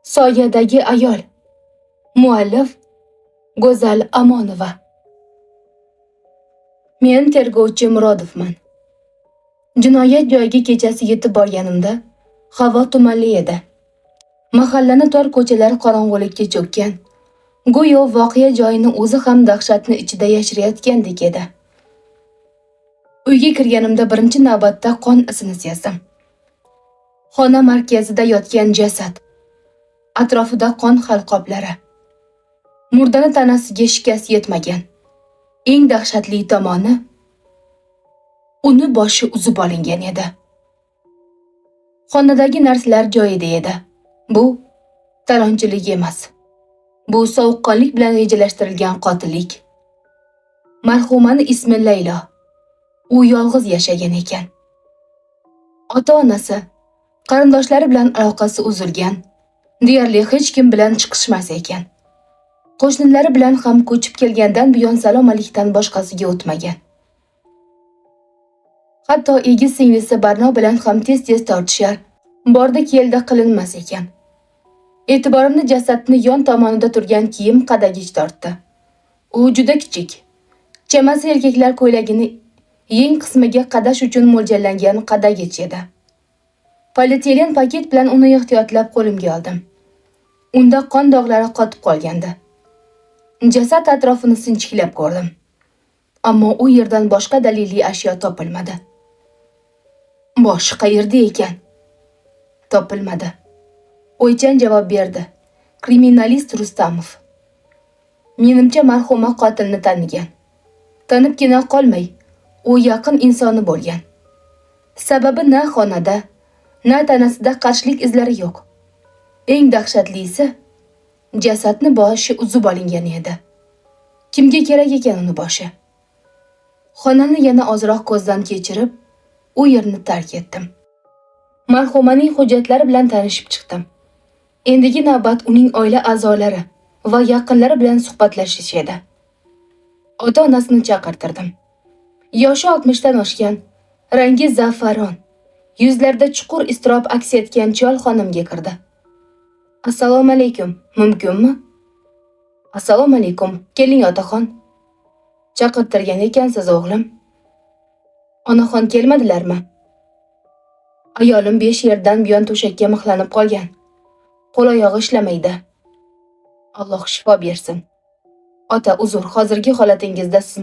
Soyadagi ayol. Muallif Go'zal Amonova. Men tergovchi Murodovman. Jinoyat joyiga kechasi yetib borganimda havo tumanli edi. Mahallani tor ko'chalar qorong'ulikka cho'kkan. Go'yo voqea joyini o'zi ham dahshatni ichida yashirayotgandek edi. Uyga kirganimda birinchi navbatda qon izini sezdim. Xona markazida yotgan jasad. Atrofida qon halqoblari. Murdani tanasiga shikast yetmagan. Eng dahshatli tomoni, uni boshi uzib olingan edi. Xonadagi narsalar joyida edi. Bu talonchilik emas. Bu sovuqqonlik bilan rejalashtirilgan qotillik. Marhumani ismi Laylo. U yolg'iz yashagan ekan. Ota-onasi, qarindoshlari bilan aloqasi uzilgan. Deyarli hech kim bilan chiqishmas ekan. Qo'shnilari bilan ham ko'chib kelgandan buyon salom alikdan boshqasiga o'tmagan. Hatto egiz singlisi Barno bilan ham tez-tez tortishar, bordi-keldi qilinmas ekan. E'tiborimni jasadni yon tomonida turgan kiyim qadagich tortdi. U juda kichik. Chamasi erkaklar ko'ylagini yeng qismiga qadash uchun mo'ljallangan qadagich edi. Polietilen paket bilan uni ehtiyotlab qo'limga oldim. Unda qon dog'lari qotib qolgandi. Jasad atrofini sinchiklab ko'rdim. Ammo u yerdan boshqa daliliy ashyo topilmadi. Boshi qayerda ekan? Topilmadi. O'ychan javob berdi kriminalist Rustamov. Menimcha marhuma qotilni tanigan. Tanibgina qolmay, u yaqin insoni bo'lgan. Sababi na xonada, na tanasida qarshilik izlari yo'q. Eng dahshatlisi, jasadni boshi uzib olingan edi. Kimga kerak ekan uni boshi? Xonani yana ozroq ko'zdan kechirib, u yerni tark etdim. Marhumaning hujjatlari bilan tanishib chiqdim. Endigi navbat uning oila a'zolari va yaqinlari bilan suhbatlashish edi. Ota-onasini chaqirtirdim. Yoshi 60 dan oshgan, rangi za'faron, yuzlarida chuqur iztirob aks etgan chol xonamga kirdi. Assalomu alaykum, mumkinmi? Assalomu alaykum, keling otaxon. Chaqirtirgan ekansiz o'g'lim. Onaxon kelmadilarmi? Ayolim 5 yerdan buyon to'shakka mixlanib qolgan. Qo'l-oyog'i ishlamaydi. Alloh shifo bersin. Ota, uzr, hozirgi holatingizda siz